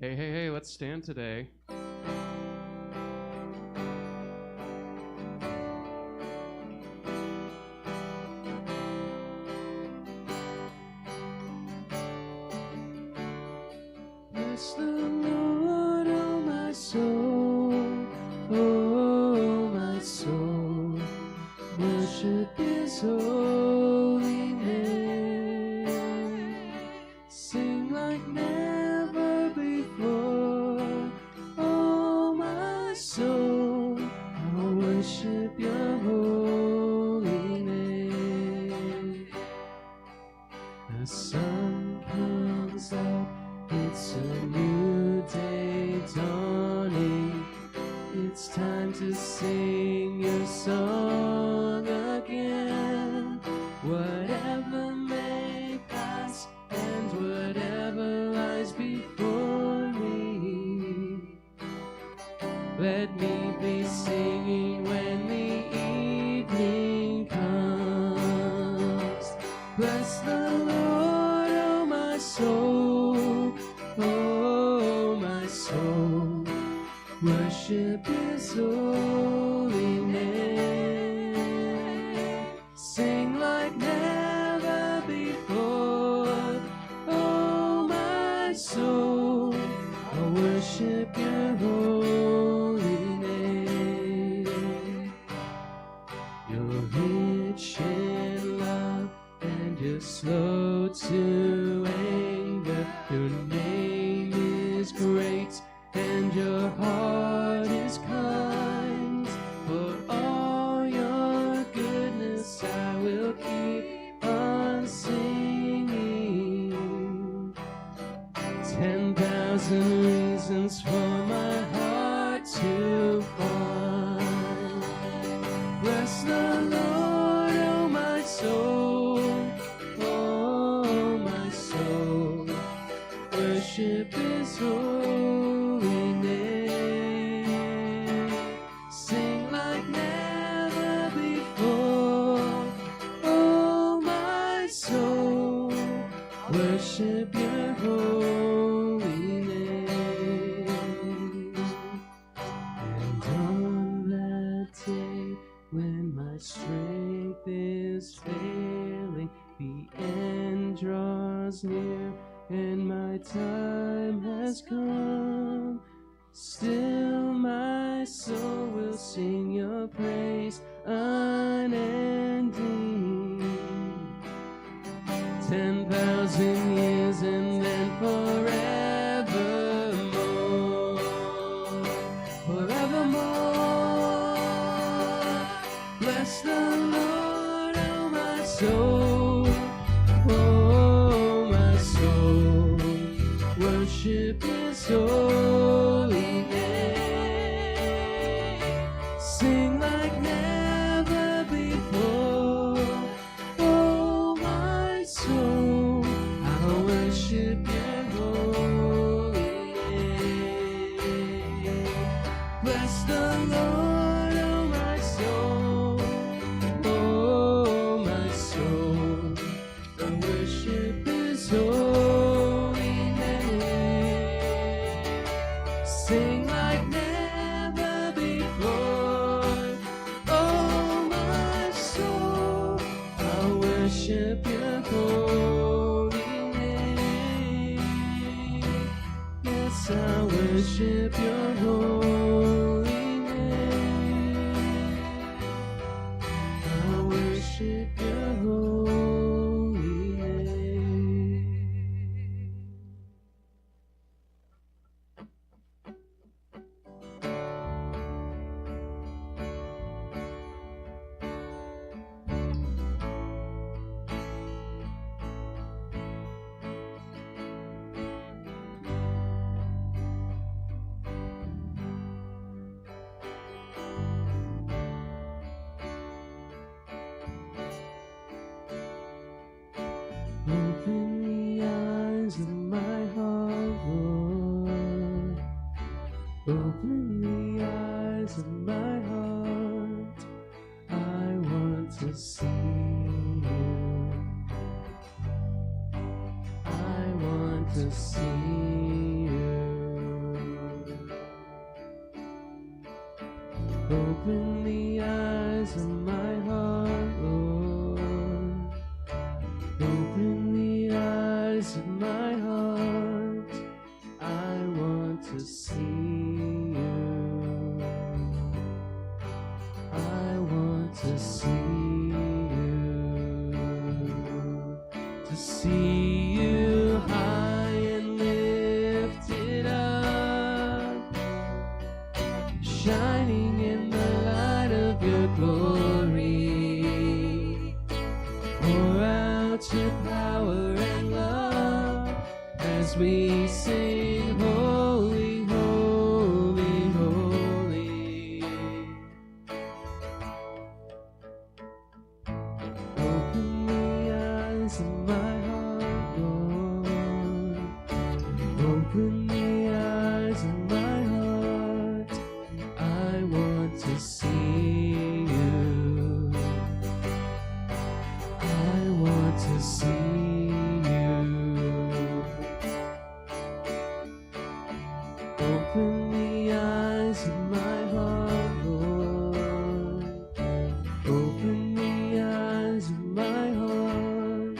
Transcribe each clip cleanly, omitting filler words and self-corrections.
Hey, hey, hey, let's stand today. Bless the Lord, oh my soul, oh my soul, worship His holy name. Sing like never before, oh my soul, I'll worship Your holy name. The sun comes up, it's a new day dawning. It's time to sing Your song again. Whatever may pass and whatever lies before me, let me be singing when the evening comes. Bless the Lord, oh my soul, oh my soul, worship His holy name. Sing like never before, oh my soul, I'll worship Your holy name. You're rich in love and You're slow to anger. Your name is great and Your heart is kind. For all Your goodness I will keep on singing. 10,000 reasons for my heart to find. Bless the Lord, oh my soul, oh my soul, worship His holy name. Sing like never before, oh my soul, worship Your holy name. And on that day when my strength is failing, the end draws near and my time has come, still my soul will sing Your praise unending. 10,000 years and then forevermore, forevermore. Bless the Lord, oh my soul, oh my soul, worship His holy name. Sing like never before, oh my soul, I'll worship Your holy name. Bless the Lord, oh my soul, oh my soul, and worship His holy name. Sing like never before, oh my soul, I'll worship Your holy name. Yes, I'll worship Your holy name. I'll worship Your holy name. Open the eyes of my heart, Lord. Open the eyes of my heart. I want to see You. I want to see You. Open the eyes of my heart, Lord. Open the eyes of my heart. I want to see you. I want to see you. To see you high and lifted up, shining in the light of your glory. Pour out your power and love as we sing, holy, holy, holy. Open the eyes of my heart, Lord. Open the eyes of my heart. I want to see you. I want to see you. Open the eyes of my heart, Lord. Open the eyes of my heart.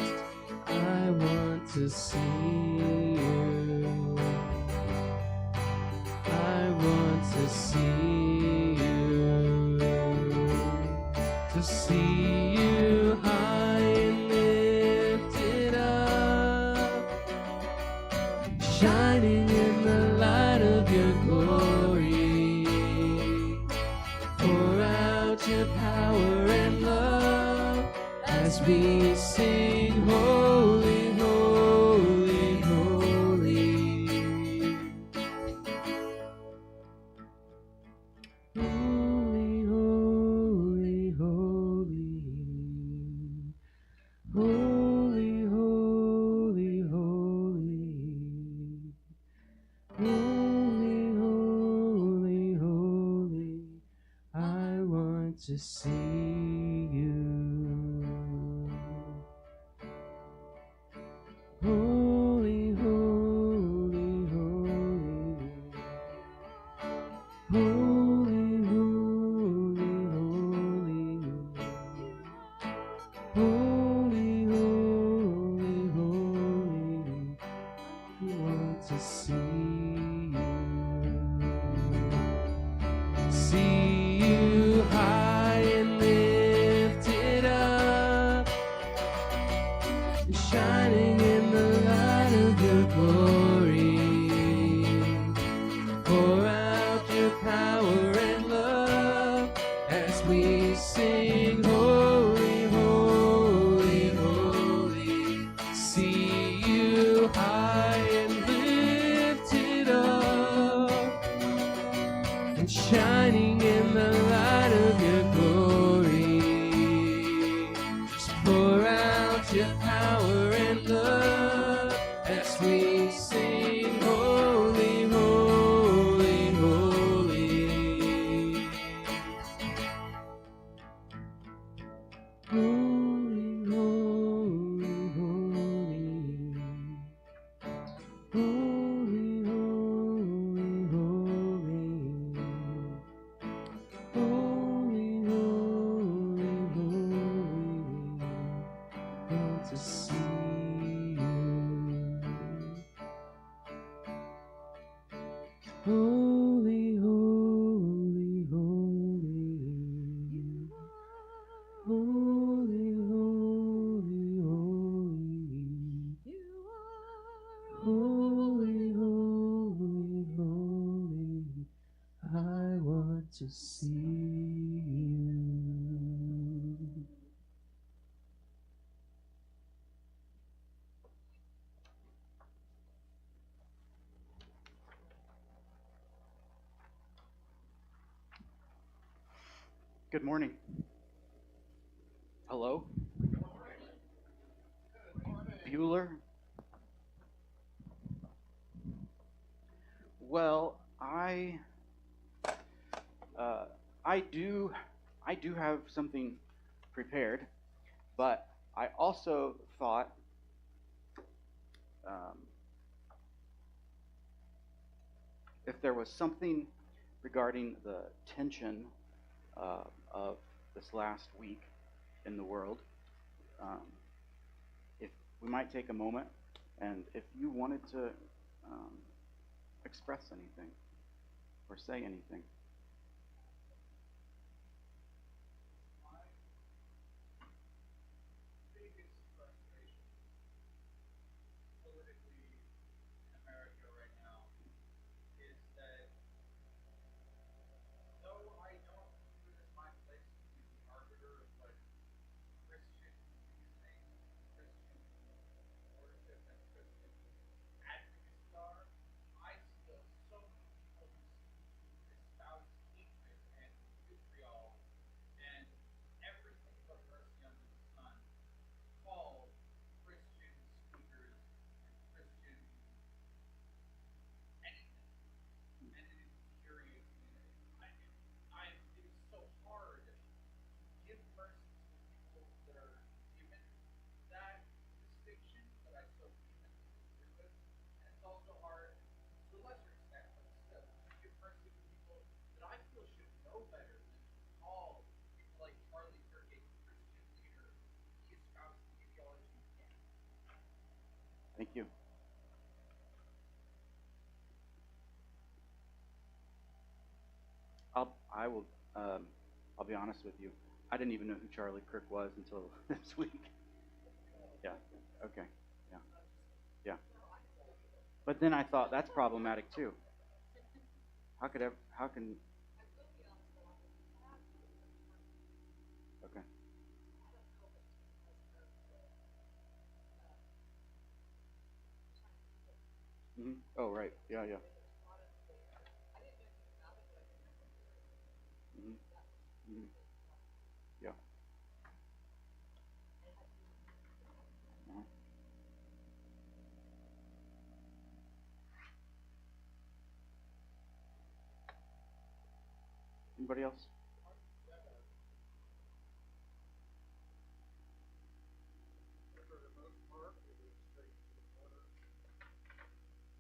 I want to see you. I want to see you. To see you high and lifted up, shining in the light of your glory. Pour out your power and love as we sing, holy, holy, holy. Holy, holy, holy. Holy, holy, holy. Holy, holy, holy. I want to see you. Holy, holy, holy. Holy, holy, holy. Holy, holy, holy. We want to see you. See you high and lifted up, shining in the light of your glory. Pour out your power and love as we sing, holy, holy, holy. See you high and lifted up, and shining in the light of your glory. Just pour out your power and love as we sing, holy, holy, holy. Holy, holy, holy. Holy, holy, holy. Holy, holy, holy. Want to see you. Holy, holy, holy. Holy, holy, holy. Holy, holy, holy. I want to see you. Good morning. Hello? Bueller? Well, I do have something prepared, but I also thought if there was something regarding the tension of this last week in the world. Um, if we might take a moment, and if you wanted to um, express anything or say anything. Thank you. I will I'll be honest with you. I didn't even know who Charlie Kirk was until this week. Yeah. Okay. Yeah. Yeah. But then I thought that's problematic too. How can okay. Oh right. Yeah, yeah. hmm hmm Yeah. uh Anybody else?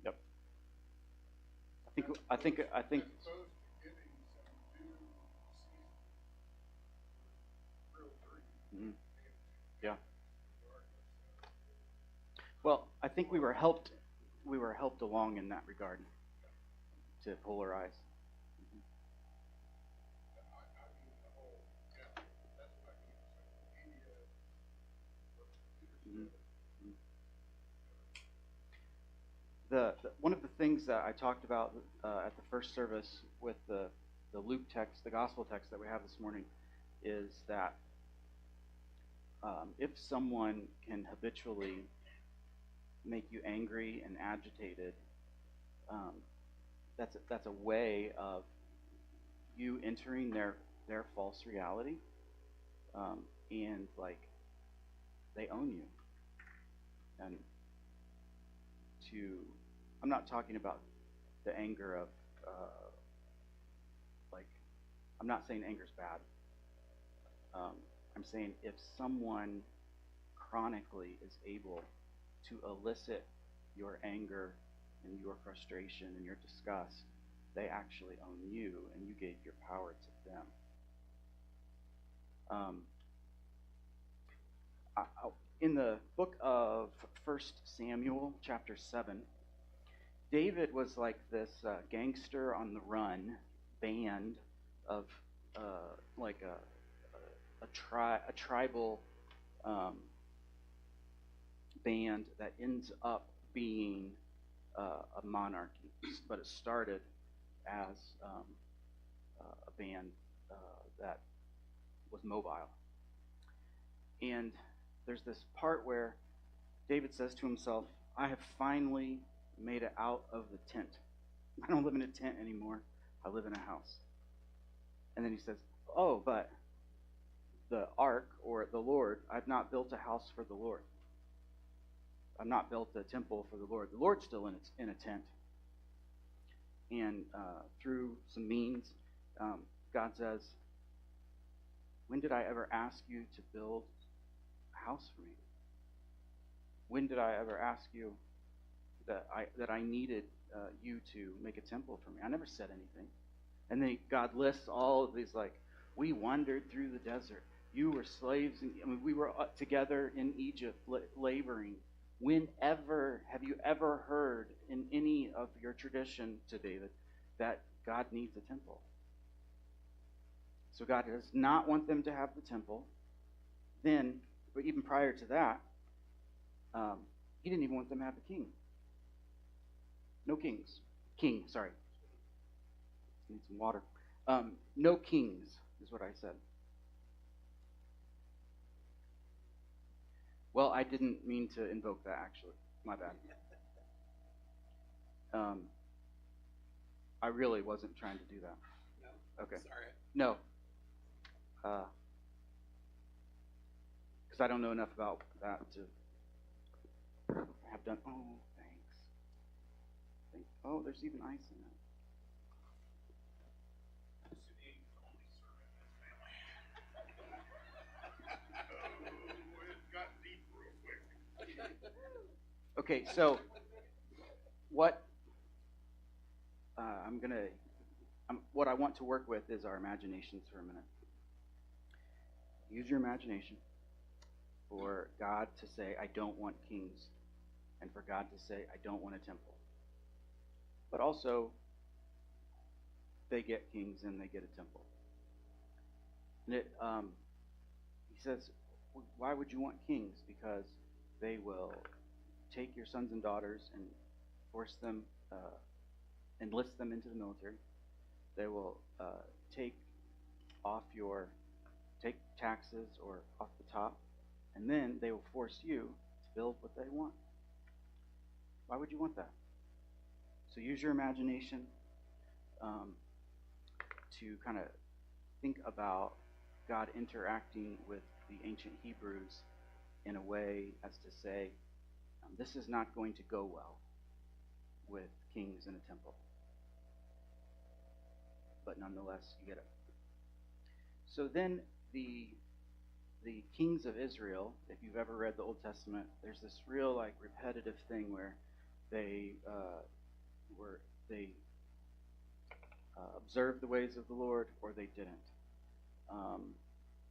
Yep. I think mhm. Yeah. Well, I think we were helped along in that regard to polarize. Mhm. Mhm. The one of the things that I talked about at the first service with the Luke text, the gospel text that we have this morning, is that if someone can habitually make you angry and agitated, um, that's a way of you entering their false reality, and like they own you. And to I'm not talking about the anger of like I'm not saying anger's bad. I'm saying if someone chronically is able to elicit your anger and your frustration and your disgust, they actually own you, and you gave your power to them. Um, in the book of First Samuel, chapter 7, David was like this gangster on the run band of like a tribal um, band that ends up being a monarchy, but it started as a band that was mobile. And there's this part where David says to himself, I have finally made it out of the tent. I don't live in a tent anymore. I live in a house. And then he says, oh, but the ark or the Lord, I've not built a house for the Lord. I've not built a temple for the Lord. The Lord's still in a tent. And through some means, God says, when did I ever ask you to build a house for me? When did I ever ask you that I needed you to make a temple for me? I never said anything. And then God lists all of these like We wandered through the desert. You were slaves. We were together in Egypt, laboring. Whenever have you ever heard in any of your tradition to David that God needs a temple? So God does not want them to have the temple. Then, but even prior to that, he didn't even want them to have a king. No kings. King, sorry. Need some water. No kings is what I said. Well, I didn't mean to invoke that, actually. My bad. I really wasn't trying to do that. No. Okay. Sorry. No. Because I don't know enough about that to have done. Oh, thanks. Oh, there's even ice in it. Okay, so what what I want to work with is our imaginations for a minute. Use your imagination for God to say, I don't want kings, and for God to say, I don't want a temple. But also, they get kings and they get a temple. And he says, why would you want kings? Because they will take your sons and daughters and force them, enlist them into the military. They will take taxes or off the top, and then they will force you to build what they want. Why would you want that? So use your imagination to kind of think about God interacting with the ancient Hebrews in a way as to say, this is not going to go well with kings in a temple. But nonetheless, you get it. So then the kings of Israel, if you've ever read the Old Testament, there's this real repetitive thing where they observed the ways of the Lord or they didn't.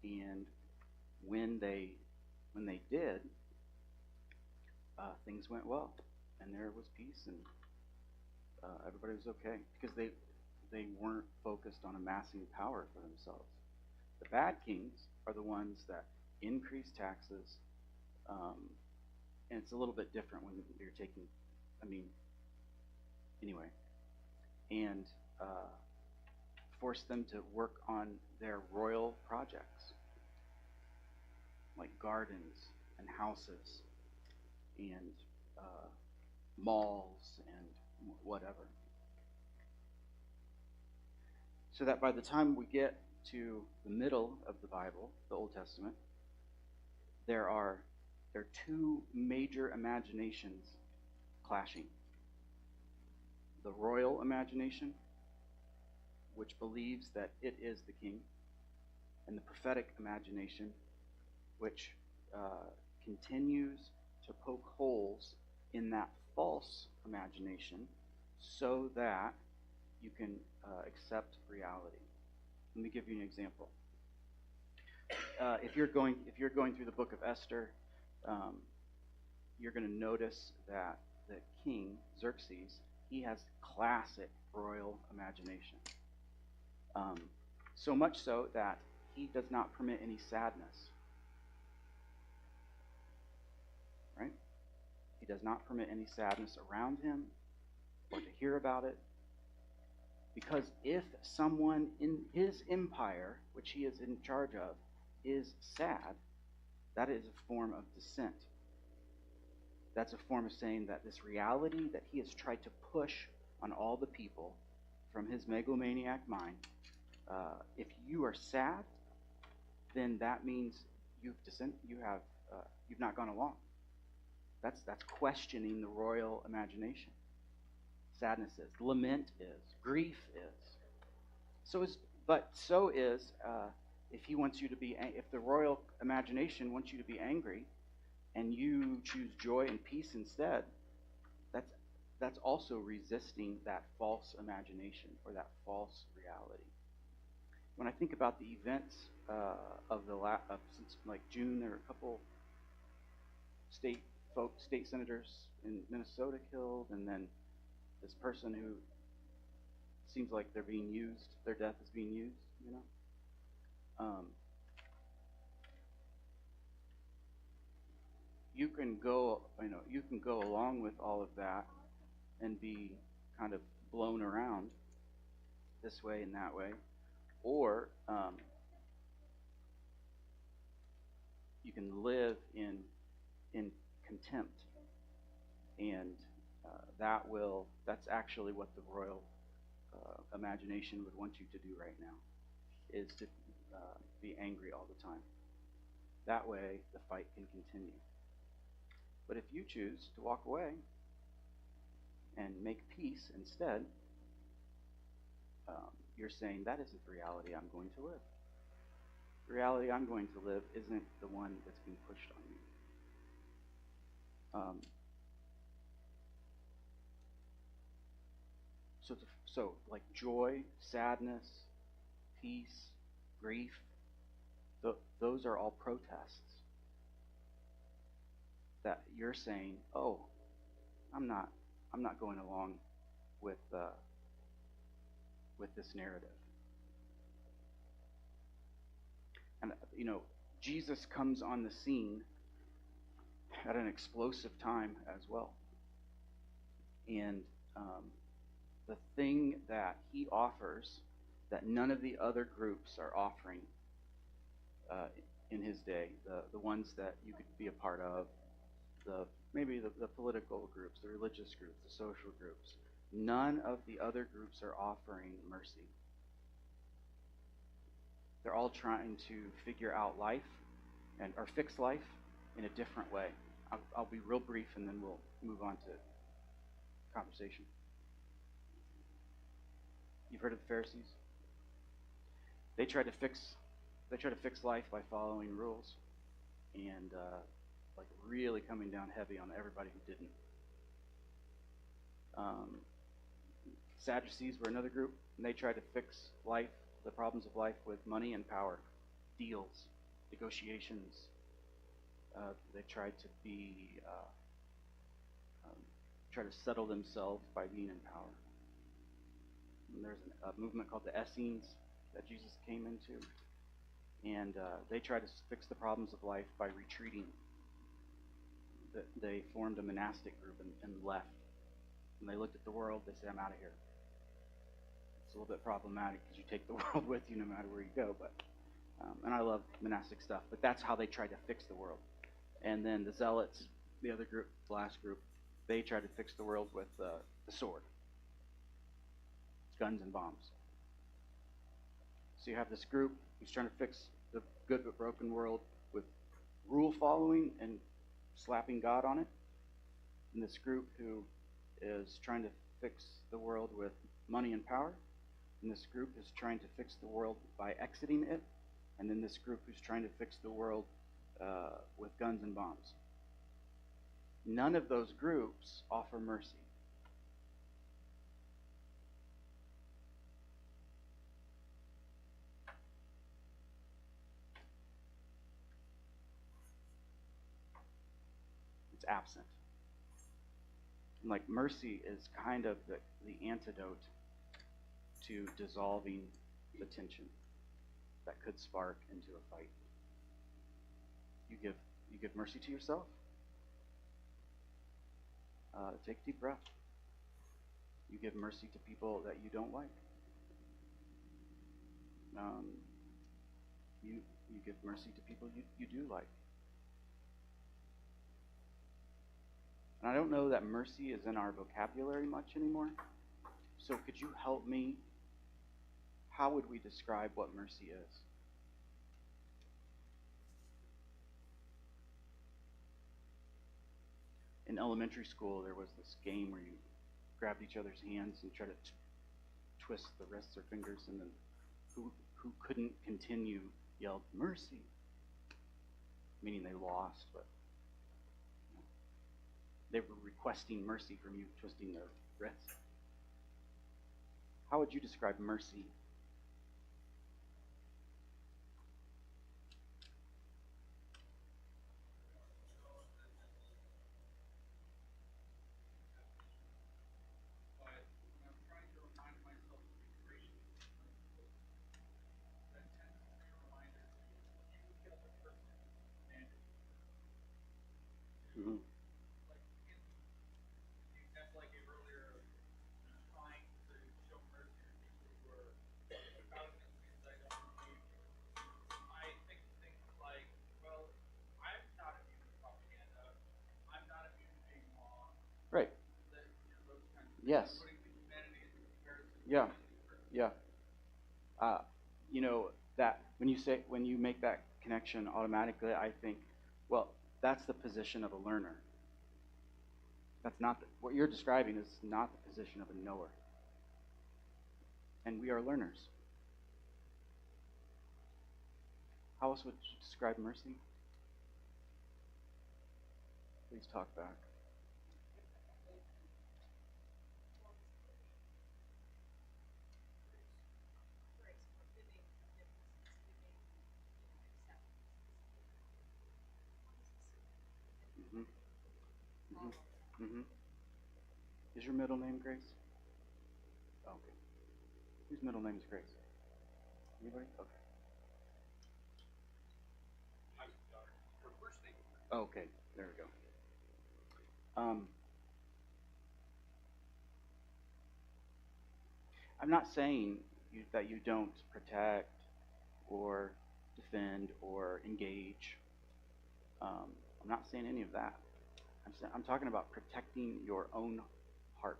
And when they did, things went well, and there was peace, and everybody was okay because they weren't focused on amassing power for themselves. The bad kings are the ones that increase taxes, and it's a little bit different when you're taking, anyway, and force them to work on their royal projects, like gardens and houses and malls and whatever. So that by the time we get to the middle of the Bible, the Old Testament, there are two major imaginations clashing. The royal imagination, which believes that it is the king, and the prophetic imagination, which continues to poke holes in that false imagination so that you can accept reality. Let me give you an example. If you're going through the book of Esther, you're going to notice that the king Xerxes, he has classic royal imagination. So much so that he does not permit any sadness. Right? He does not permit any sadness around him or to hear about it. Because if someone in his empire, which he is in charge of, is sad, that is a form of dissent. That's a form of saying that this reality that he has tried to push on all the people from his megalomaniac mind, if you are sad, then that means you've not gone along. That's questioning the royal imagination. Sadness is, lament is, grief is. So is if he wants you to be, if the royal imagination wants you to be angry, and you choose joy and peace instead, that's also resisting that false imagination or that false reality. when I think about the events of since like June, there were a couple state senators in Minnesota killed, and then this person who seems like they're being used, their death is being used. Um, you can go along with all of that and be kind of blown around this way and that way, or you can live in contempt, and that's actually what the royal imagination would want you to do right now, is to be angry all the time. That way, the fight can continue. But if you choose to walk away and make peace instead, you're saying that isn't the reality I'm going to live. The reality I'm going to live isn't the one that's being pushed on me. So like joy, sadness, peace, grief, those are all protests that you're saying, oh, I'm not going along with this narrative. And Jesus comes on the scene at an explosive time as well. And the thing that he offers that none of the other groups are offering in his day, the ones that you could be a part of, maybe the political groups, the religious groups, the social groups, none of the other groups are offering mercy. They're all trying to figure out life or fix life in a different way. I'll be real brief, and then we'll move on to conversation. You've heard of the Pharisees? They try to fix life by following rules, and like really coming down heavy on everybody who didn't. Sadducees were another group, and they tried to fix life, the problems of life, with money and power, deals, negotiations. They tried to try to settle themselves by being in power. And there's a movement called the Essenes that Jesus came into, and they tried to fix the problems of life by retreating. They formed a monastic group and left. And they looked at the world, they said, I'm out of here. It's a little bit problematic because you take the world with you no matter where you go. But and I love monastic stuff, but that's how they tried to fix the world. And then the Zealots, the other group, the last group, they tried to fix the world with the sword. Guns and bombs. So you have this group who's trying to fix the good but broken world with rule following and slapping God on it. And this group who is trying to fix the world with money and power. And this group is trying to fix the world by exiting it. And then this group who's trying to fix the world with guns and bombs. None of those groups offer mercy. It's absent. And like mercy is kind of the antidote to dissolving the tension that could spark into a fight. You give mercy to yourself. Take a deep breath. You give mercy to people that you don't like. You give mercy to people you do like. And I don't know that mercy is in our vocabulary much anymore. So could you help me? How would we describe what mercy is? In elementary school, there was this game where you grabbed each other's hands and tried to twist the wrists or fingers, and then who couldn't continue yelled, mercy, meaning they lost, but they were requesting mercy from you, twisting their wrists. How would you describe mercy? Yes. Yeah. Yeah. Uh, you know that when you make that connection automatically, I think, well, that's the position of a learner. That's not what you're describing is not the position of a knower, and we are learners. How else would you describe mercy? Please talk back. Hmm. Hmm. Hmm. Is your middle name Grace? Okay. Whose middle name is Grace? Anybody? Okay. Okay. There we go. Um, I'm not saying that you don't protect or defend or engage. Um, I'm not saying any of that. I'm talking about protecting your own heart.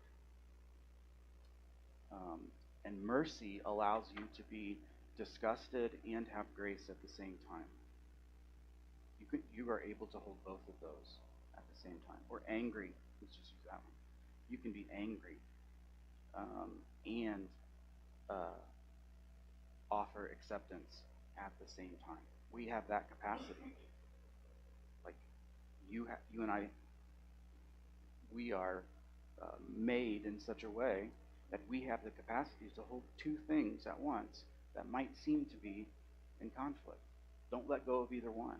Um, and mercy allows you to be disgusted and have grace at the same time. You are able to hold both of those at the same time. Or angry. Let's just use that one. You can be angry and uh, offer acceptance at the same time. We have that capacity. Like you and I, we are made in such a way that we have the capacity to hold two things at once that might seem to be in conflict. Don't let go of either one.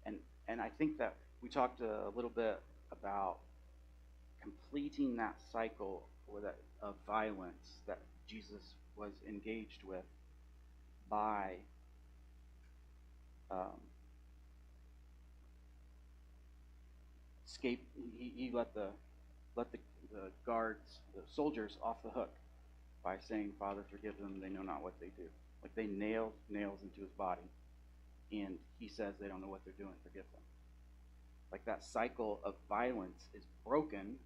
And and I think that we talked a little bit about completing that cycle or that of violence that Jesus was engaged with by um, escape. He let the guards, the soldiers, off the hook by saying, "Father, forgive them; they know not what they do." Like they nailed nails into his body, and he says they don't know what they're doing. Forgive them. Like that cycle of violence is broken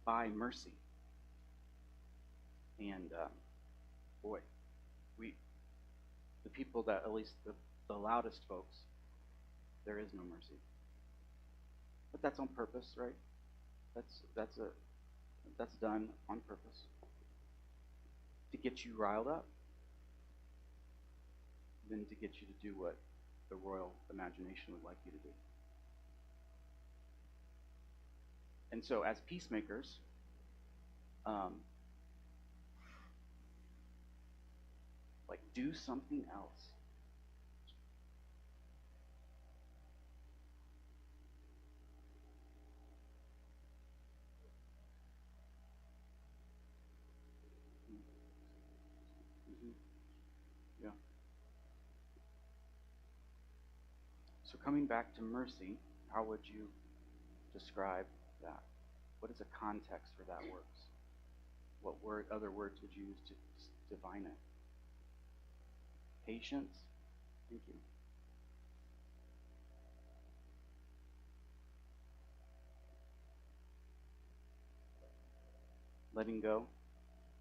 by mercy. And boy, we the people that at least the loudest folks, there is no mercy. But that's on purpose, right? That's a that's done on purpose to get you riled up, than to get you to do what the royal imagination would like you to do. And so, as peacemakers, um, like do something else. Mm-hmm. Yeah. So coming back to mercy, how would you describe that? What is a context for that works? What other words would you use to define it? Patience. Thank you. Letting go.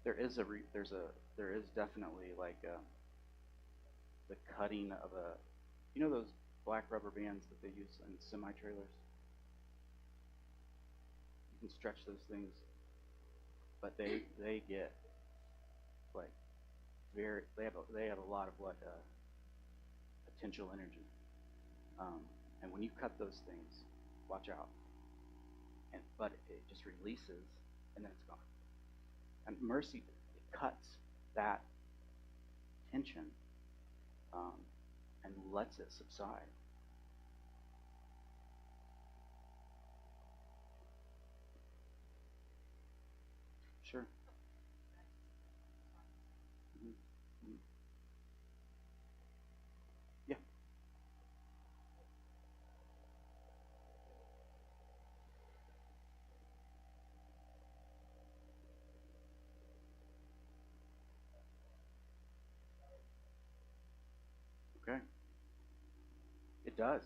There is definitely like the cutting of a, those black rubber bands that they use in semi trailers. You can stretch those things, but they get like they have a lot of what potential energy. And when you cut those things, watch out. But it just releases, and then it's gone. And mercy it cuts that tension um, and lets it subside. Sure. Hmm. Hmm. Yeah. Okay. It does.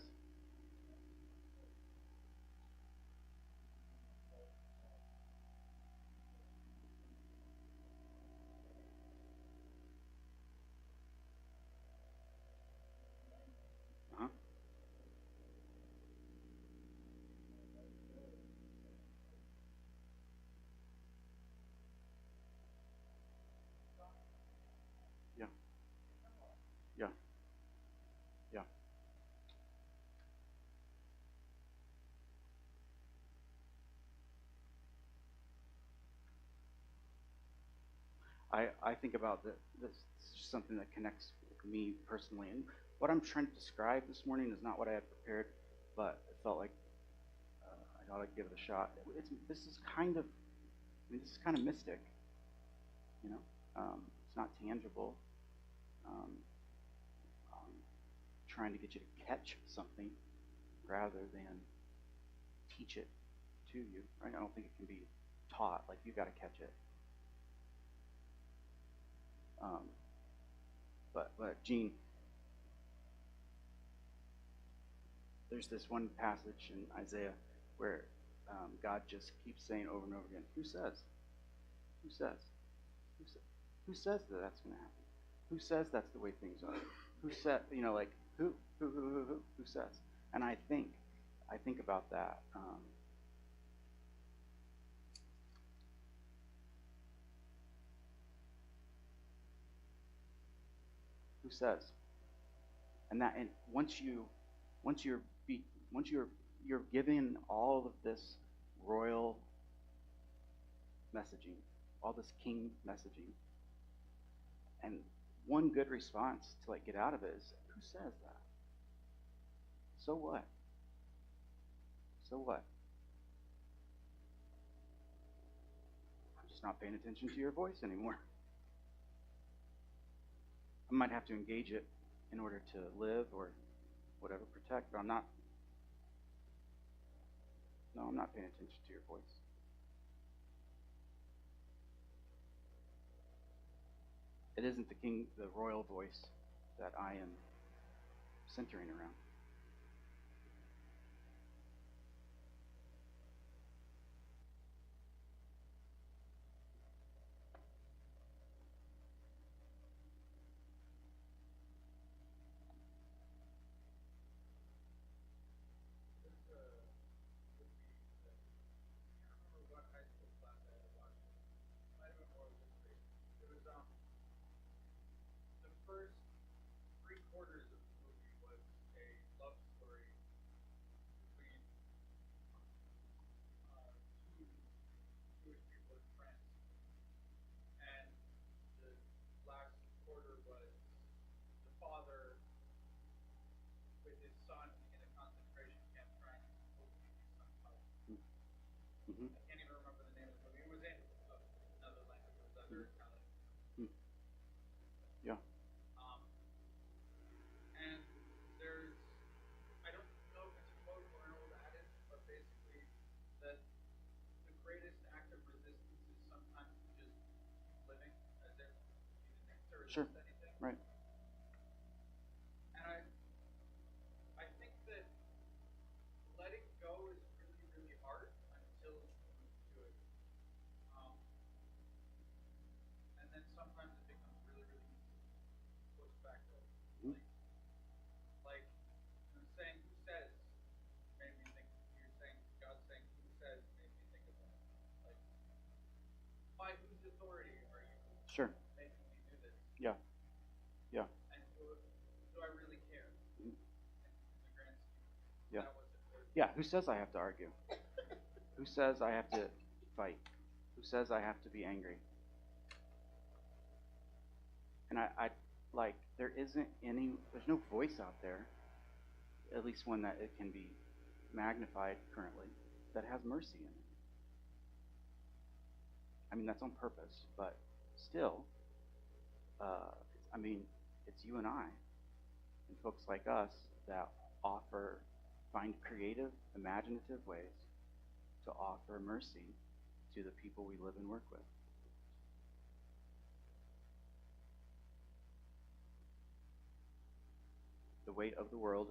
I think about this is just something that connects with me personally. And what I'm trying to describe this morning is not what I had prepared, but it felt like I ought to give it a shot. This is kind of, I mean, this is kind of mystic, you know. It's not tangible. Um, um, Trying to get you to catch something rather than teach it to you. Right? I don't think it can be taught. Like you got to catch it. Um, but Gene, there's this one passage in Isaiah where God just keeps saying over and over again, "Who says? Who says? Who says? Who says that that's going to happen? Who says that's the way things are? Who said? You know, like who says?" And I think about that. Who says? And once once you're be, once you're given all of this royal messaging, all this king messaging, and one good response to like get out of it is, who says that? So what? So what? I'm just not paying attention to your voice anymore. I might have to engage it in order to live or whatever, protect, but I'm not. No, I'm not paying attention to your voice. It isn't the royal voice that I am centering around. Mm-hmm. Mm. Yeah. Sure. Right. Mm-hmm. Sure. Yeah. Yeah. Mhm. Yeah. Yeah. Who says I have to argue? Who says I have to fight? Who says I have to be angry? And I like there's no voice out there, at least one that it can be magnified currently, that has mercy in it. I mean, that's on purpose, but still, uh, I mean, it's you and I and folks like us that find creative, imaginative ways to offer mercy to the people we live and work with. The weight of the world,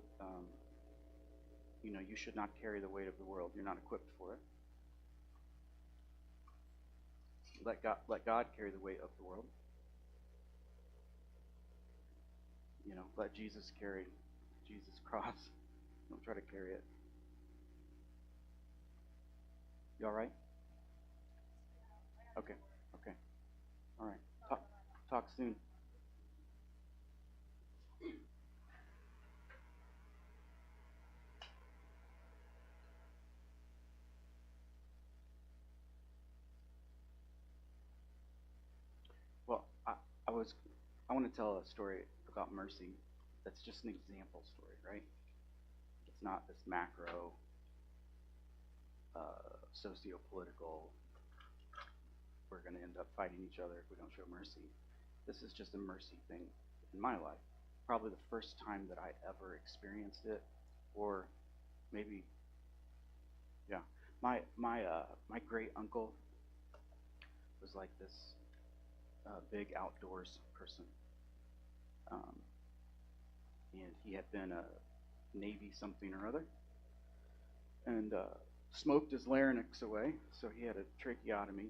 you should not carry the weight of the world. You're not equipped for it. Let God carry the weight of the world. Let Jesus carry Jesus' cross. Don't try to carry it. You all right? Okay. Okay. All right. Talk soon. Well, was I want to tell a story about mercy that's just an example story, right? It's not this macro socio-political, we're going to end up fighting each other if we don't show mercy. This is just a mercy thing in my life. Probably the first time that I ever experienced it, or maybe, yeah. My great uncle was like this big outdoors person, um, and he had been a Navy something or other, and smoked his larynx away, so he had a tracheotomy.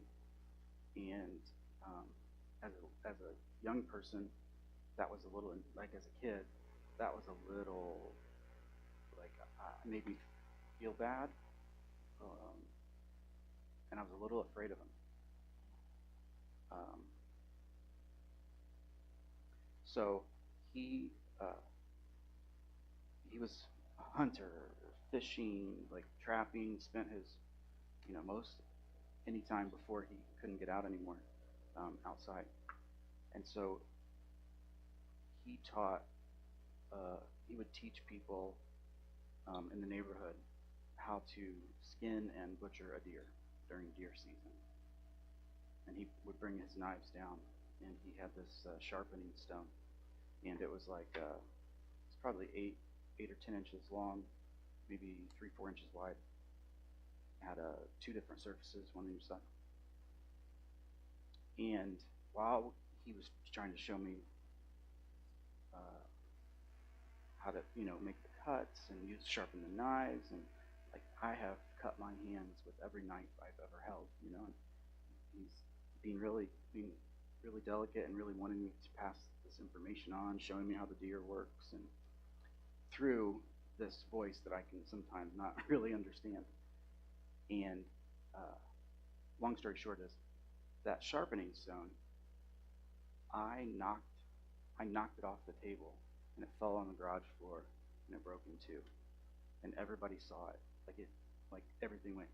And um, as a young person, that was a little like as a kid, that was a little like made me feel bad, um, and I was a little afraid of him. Um, so he uh, he was a hunter, fishing, like trapping. Spent his most any time before he couldn't get out anymore outside, and so he taught. He would teach people in the neighborhood how to skin and butcher a deer during deer season. And he would bring his knives down, and he had this sharpening stone, and it was like it's probably 8 or 10 inches long, maybe 3 or 4 inches wide. Had two different surfaces, one on each side. And while he was trying to show me uh, how to, make the cuts and sharpen the knives, and like I have cut my hands with every knife I've ever held, And he's being really delicate and really wanting me to pass this information on, showing me how the deer works, and through this voice that I can sometimes not really understand. And uh, long story short is that sharpening stone, I knocked I knocked it off the table, and it fell on the garage floor, and it broke in two, and everybody saw it. Like everything went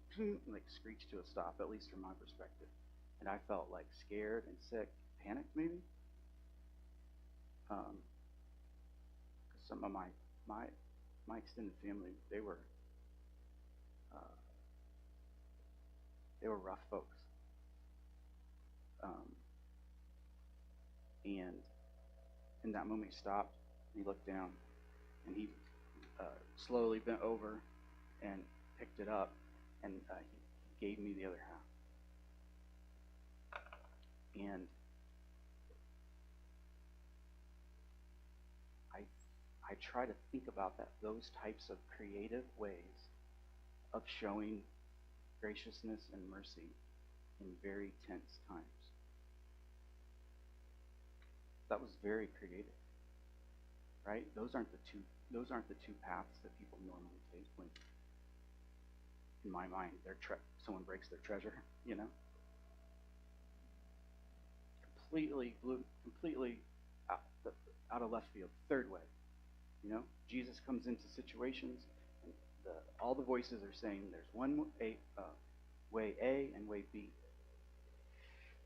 like screeched to a stop, at least from my perspective, and I felt like scared and sick, panicked maybe, because some of my my extended family, uh, they were rough folks, um, and in that moment he stopped, and he looked down, and he slowly bent over and picked it up, and he gave me the other half. And I I try to think about those types of creative ways of showing graciousness and mercy in very tense times. That was very creative, right? Those aren't the two paths that people normally take when, in my mind, someone breaks their treasure, you know. Completely out, out of left field. Third way, Jesus comes into situations, and all the voices are saying there's way A and way B.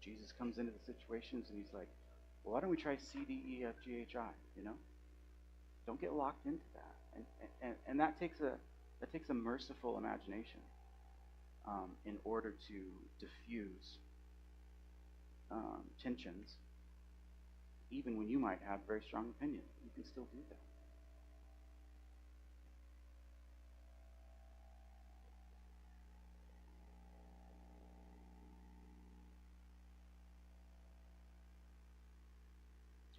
Jesus comes into the situations, and he's like, well, why don't we try C, D, E, F, G, H, I? Don't get locked into that, and that takes a merciful imagination in order to diffuse tensions. Even when you might have a very strong opinion, you can still do that.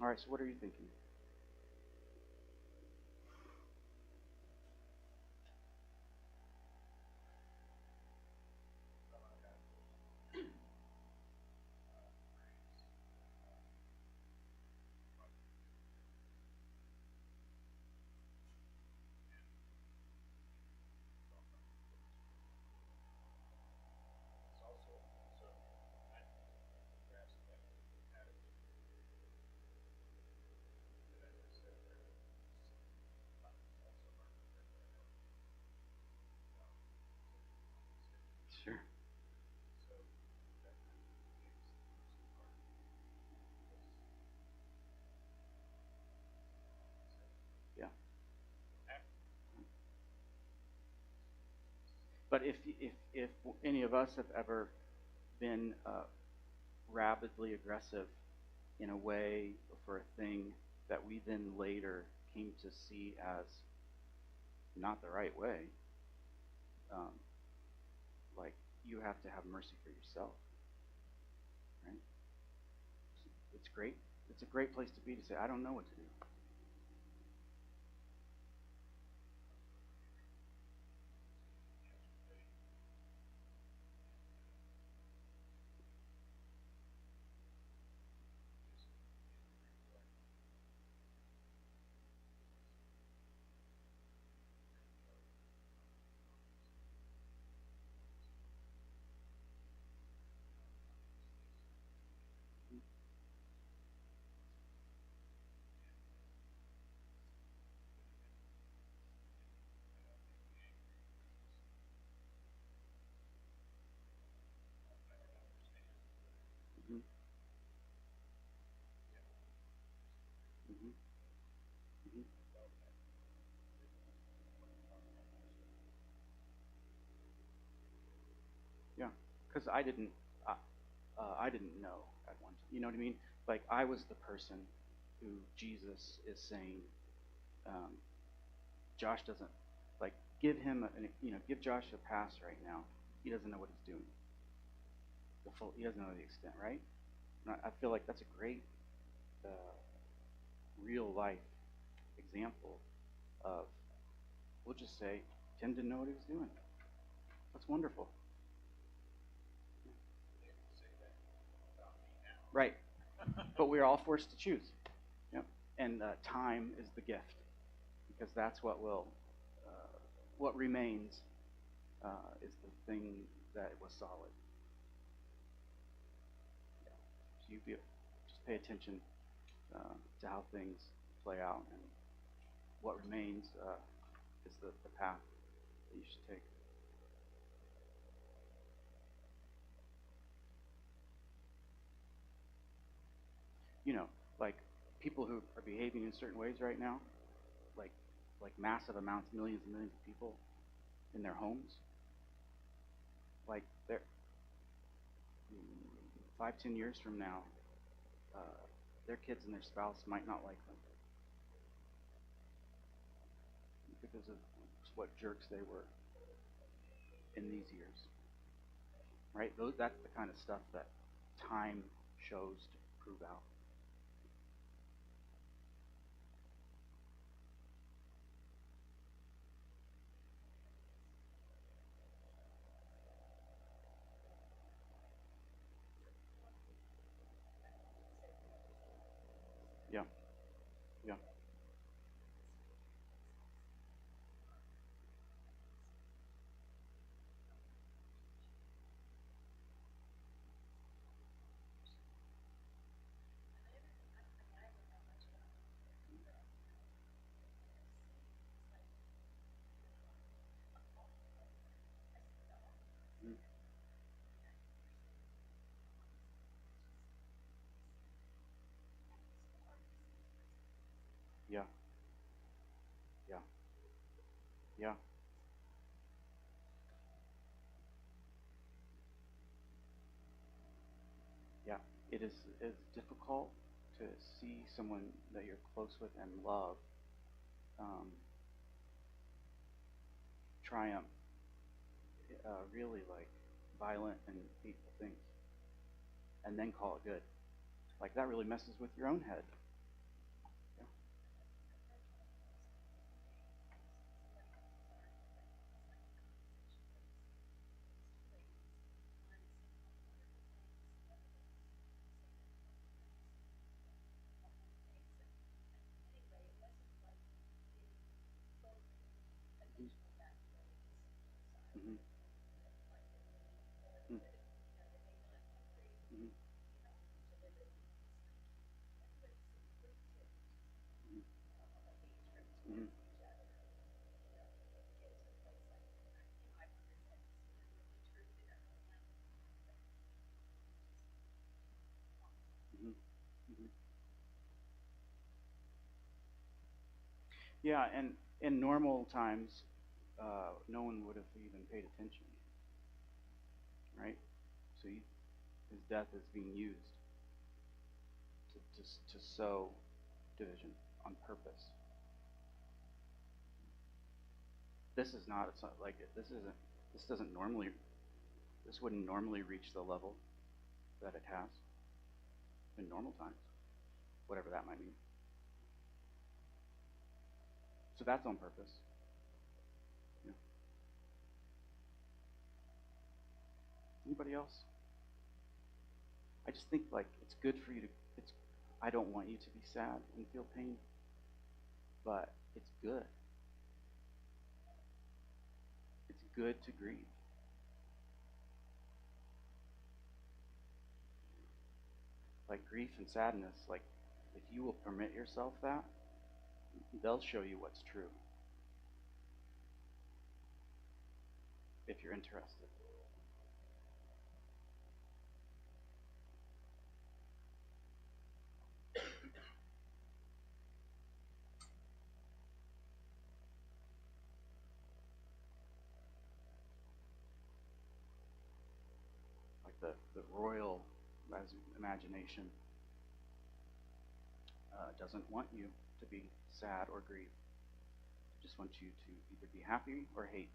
All right, so what are you thinking? But if any of us have ever been rabidly aggressive in a way for a thing that we then later came to see as not the right way, um, like you have to have mercy for yourself, right? It's great. It's a great place to be to say, I don't know what to do. Mm-hmm. Mm-hmm. Mm-hmm. Yeah, because I didn't know at one time. You know what I mean? Like I was the person who Jesus is saying, um, Josh doesn't like give him give Josh a pass right now. He doesn't know what he's doing. He doesn't know the extent, right? And I feel like that's a great uh, real life example of we'll just say Tim didn't know what he was doing. That's wonderful. Right. But we're all forced to choose. Yep. And time is the gift because that's what remains is the thing that was solid. Yeah. So just pay attention to how things play out, and what remains is the path that you should take. You know, like people who are behaving in certain ways right now, like like massive amounts, millions and millions of people in their homes, like they're 5, 10 years from now, uh, their kids and their spouse might not like them because of what jerks they were in these years, right? That's the kind of stuff that time shows to prove out. Yeah, yeah, mm, yeah, yeah, yeah, yeah. It is difficult to see someone that you're close with and love um, triumph really like violent and hateful things, and then call it good. Like that really messes with your own head. Yeah. Mm-hmm. Mm-hmm. Mm-hmm. Mm-hmm. Mm-hmm. Mm-hmm. Yeah, and in normal times, no one would have even paid attention, right? So his death is being used to sow division on purpose. This is not, it's not like this doesn't normally, this wouldn't normally reach the level that it has in normal times, whatever that might mean. So that's on purpose. Yeah. Anybody else? I just think like it's good for you to. It's. I don't want you to be sad and feel pain, but it's good. It's good to grieve. Like grief and sadness, like if you will permit yourself that, they'll show you what's true. If you're interested. Like the royal imagination doesn't want you to be sad or grieve. It just wants you to either be happy or hate.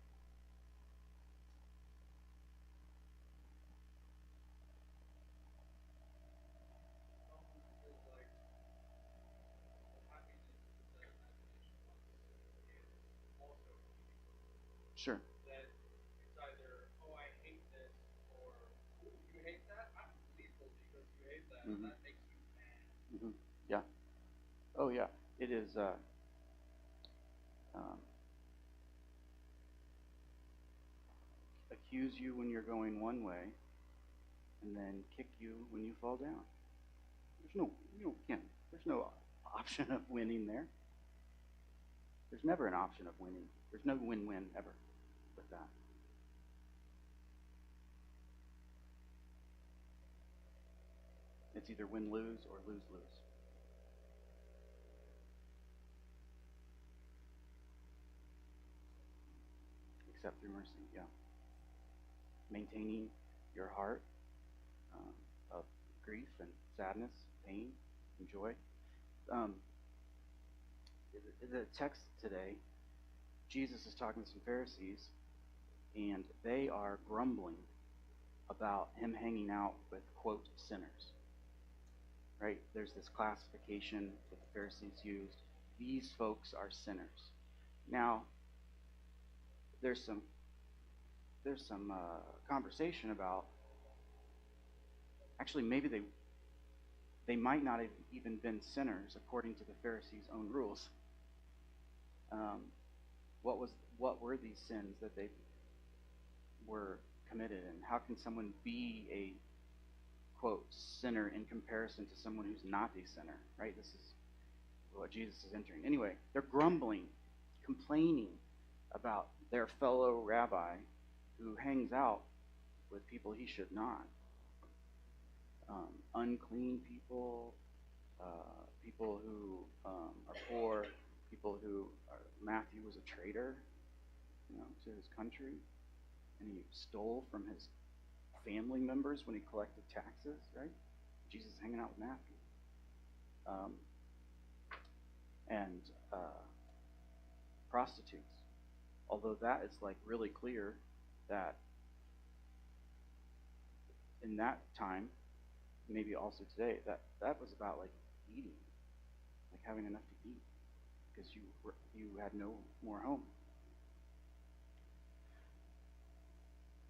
Sure. Mm-hmm. Mm-hmm. Yeah. Oh, yeah. It is. Um, accuse you when you're going one way, and then kick you when you fall down. There's no, can't. There's no option of winning there. There's never an option of winning. There's no win-win ever with that. It's either win-lose or lose-lose. Except through mercy, yeah. Maintaining your heart of grief and sadness, pain, and joy. Um, the text today, Jesus is talking to some Pharisees, and they are grumbling about him hanging out with, quote, sinners. Right? There's this classification that the Pharisees used. These folks are sinners. Now, there's some conversation about actually maybe they might not have even been sinners according to the Pharisees' own rules. What were these sins that they were committed, and how can someone be a quote sinner in comparison to someone who's not a sinner? Right? This is what Jesus is entering. Anyway, they're grumbling, complaining about their fellow rabbi who hangs out with people he should not. Unclean people, people who are poor, people who are, Matthew was a traitor, to his country, and he stole from his family members when he collected taxes, right? Jesus is hanging out with Matthew. And prostitutes. Although that is like really clear that in that time, maybe also today, that was about like eating, like having enough to eat, because you had no more home.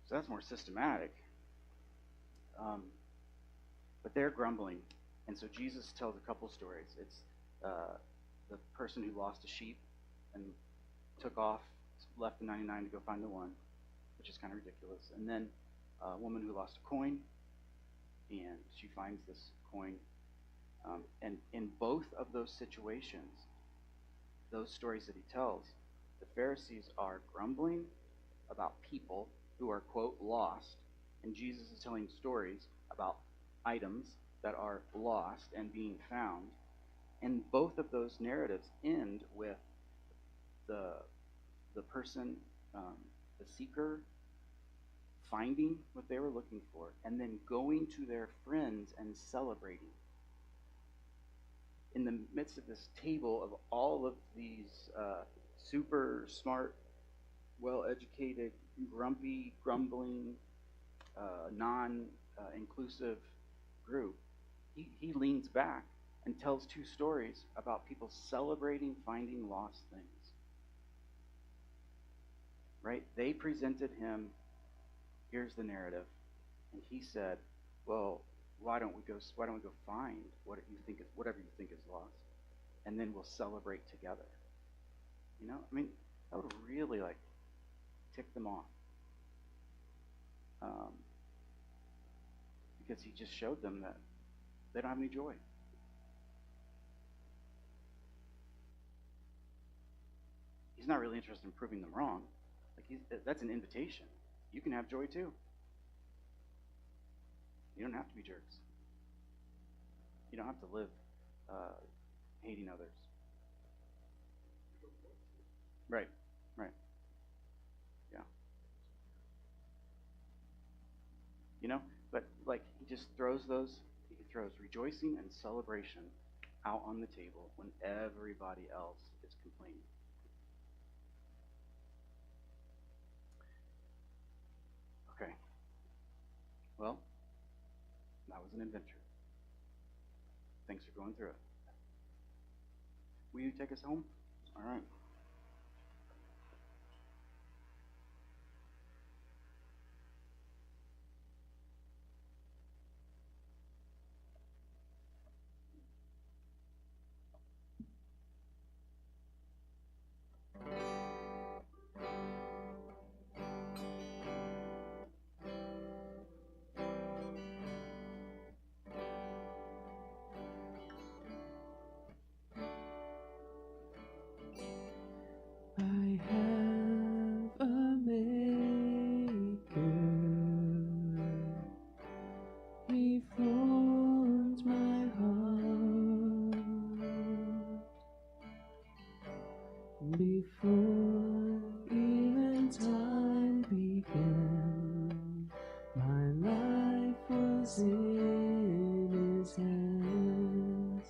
So that's more systematic. But they're grumbling, and so Jesus tells a couple stories. It's the person who lost a sheep and took off, left the 99 to go find the one, which is kind of ridiculous. And then a woman who lost a coin, and she finds this coin. And in both of those situations, those stories that he tells, the Pharisees are grumbling about people who are, quote, lost, and Jesus is telling stories about items that are lost and being found. And both of those narratives end with the person the seeker finding what they were looking for, and then going to their friends and celebrating. In the midst of this table of all of these super smart, well-educated, grumpy, grumbling, non-inclusive group, he leans back and tells two stories about people celebrating finding lost things. Right? They presented him, here's the narrative, and he said, well, why don't we go find whatever you think is lost, and then we'll celebrate together. You know, I mean, that would really like tick them off, because he just showed them that they don't have any joy. He's not really interested in proving them wrong. Like that's an invitation. You can have joy too. You don't have to be jerks. You don't have to live hating others. Right, right. Yeah. You know, but like he throws rejoicing and celebration out on the table when everybody else is complaining. Okay. Well, that was an adventure. Thanks for going through it. Will you take us home? All right. I have a maker. He formed my heart before even time began. My life was in his hands.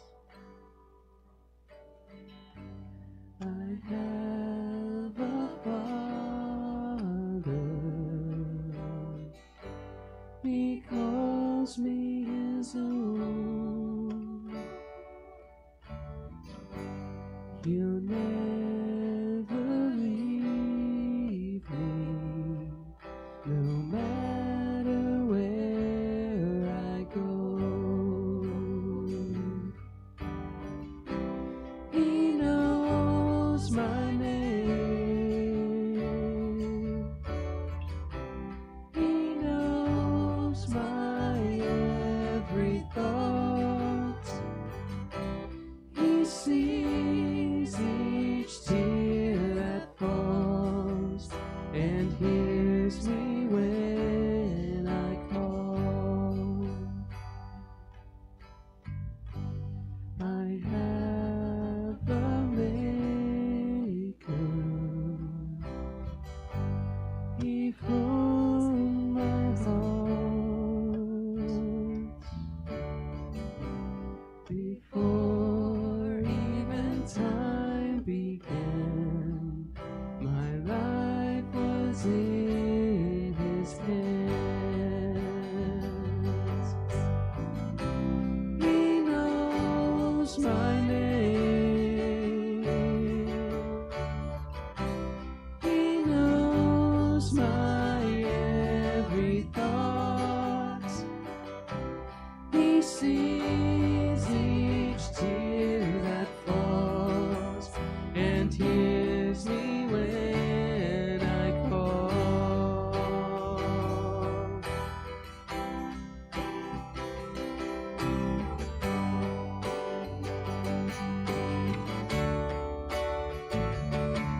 I have a Father. He calls me his own. He'll never leave me, no matter where I go. He knows my name. He knows my every thought. He sees each tear that falls and hears me when I call. I have a maker. He formed my heart before even time began. My life was in his hands. He knows my name. He knows my every thought. He sees each tear that falls and hears me when I call.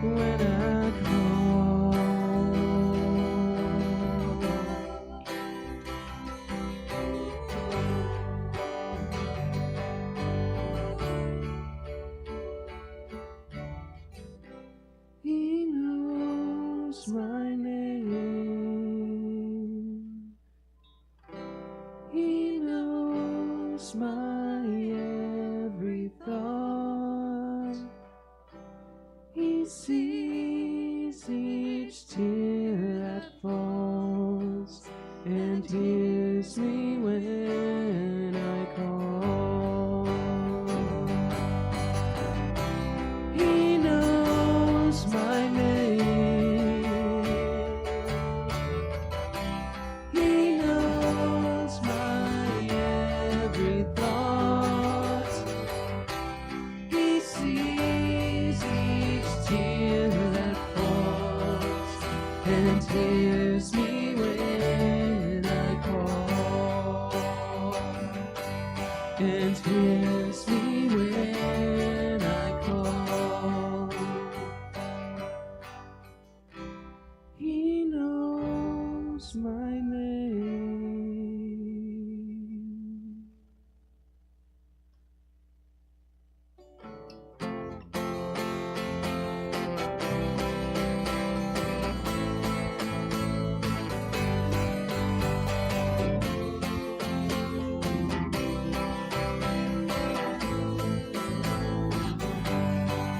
When I call. knows my every thought. He sees each tear that falls and hears me when I call. He knows my name. He knows my every thought. He sees each tear that falls and hears me when I call. And hears me when I call. He knows my name.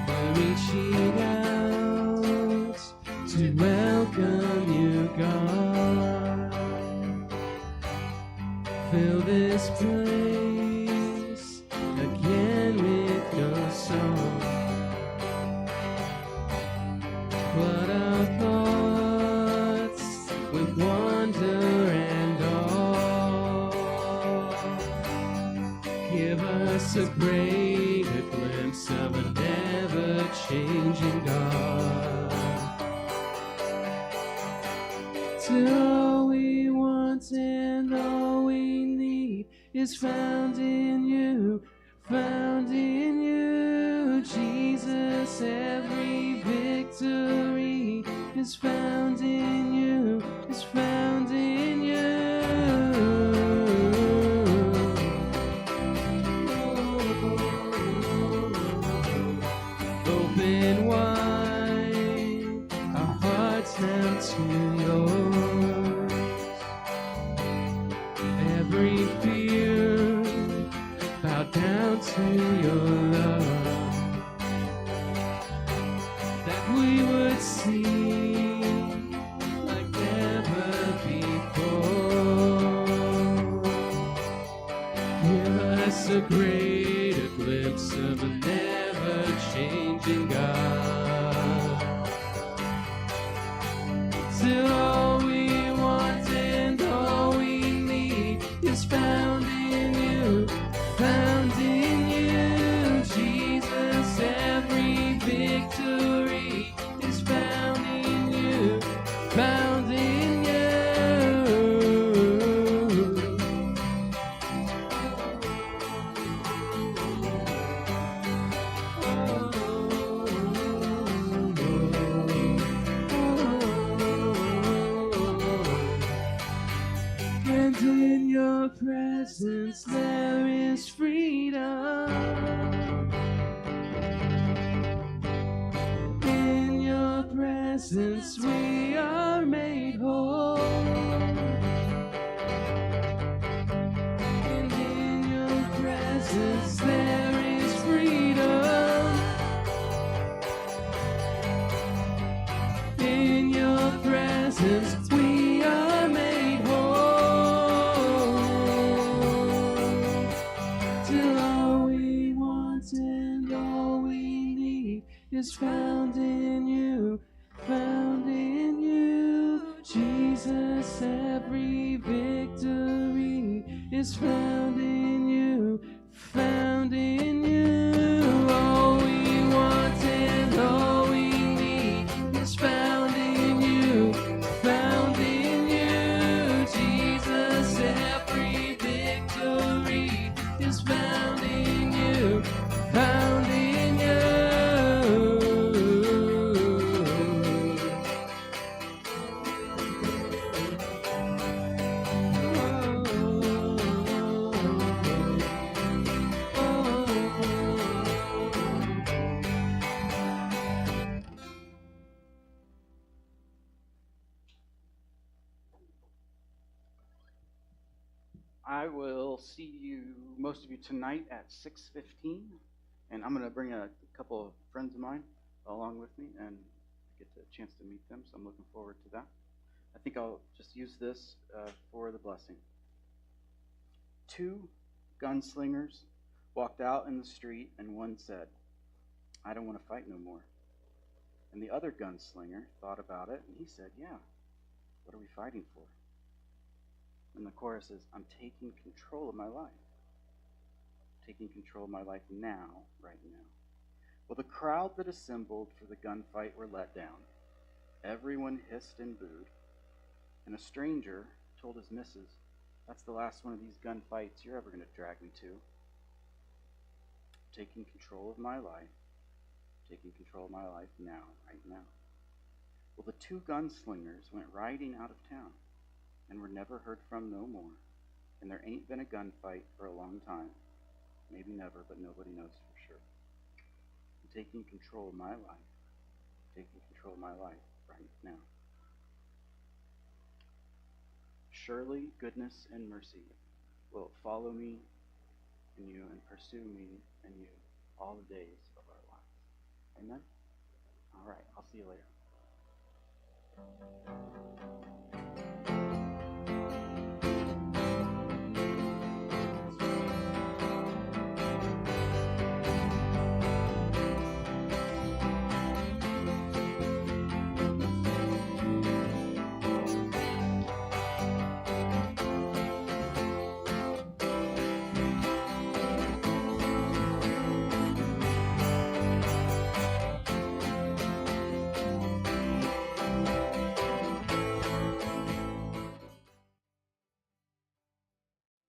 We're reaching out to welcome you, God. Fill this place again with your song. Flood our thoughts with wonder and awe. Give us a greater glimpse of an ever-changing God. Till all we want and all we need is found in you, found in you, Jesus. Every victory is found in you, is found in you. Open wide our hearts now to yours. Every fear bow down to your love, that we would see like never before. Give us a greater glimpse of an ever-changing God. Till all we want and all we need is found in you, found in you, Jesus. Every victory is found in you, found in you. And in your presence there is freedom. In your presence we are made whole. And in your presence there is freedom. In your presence we are made whole. Till all we want and all we need is found in you, found in you, Jesus. Every victory is found in you, found in you. All we want and all we need is found in you, found in you, Jesus. Every victory is found in you, found in you. Oh, I will see you, most of you, tonight at 6:15, and I'm going to bring a couple of friends of mine along with me, and get a chance to meet them, so I'm looking forward to that. I think I'll just use this for the blessing. Two gunslingers walked out in the street, and one said, "I don't want to fight no more." And the other gunslinger thought about it, and he said, "Yeah, what are we fighting for?" And the chorus is, "I'm taking control of my life. Taking control of my life now, right now." Well, the crowd that assembled for the gunfight were let down. Everyone hissed and booed, and a stranger told his missus, "That's the last one of these gunfights you're ever going to drag me to." Taking control of my life, taking control of my life now, right now. Well, the two gunslingers went riding out of town and were never heard from no more, and there ain't been a gunfight for a long time. Maybe never, but nobody knows for sure. I'm taking control of my life, taking control of my life right now. Surely goodness and mercy will follow me and you and pursue me and you all the days of our lives. Amen? All right, I'll see you later.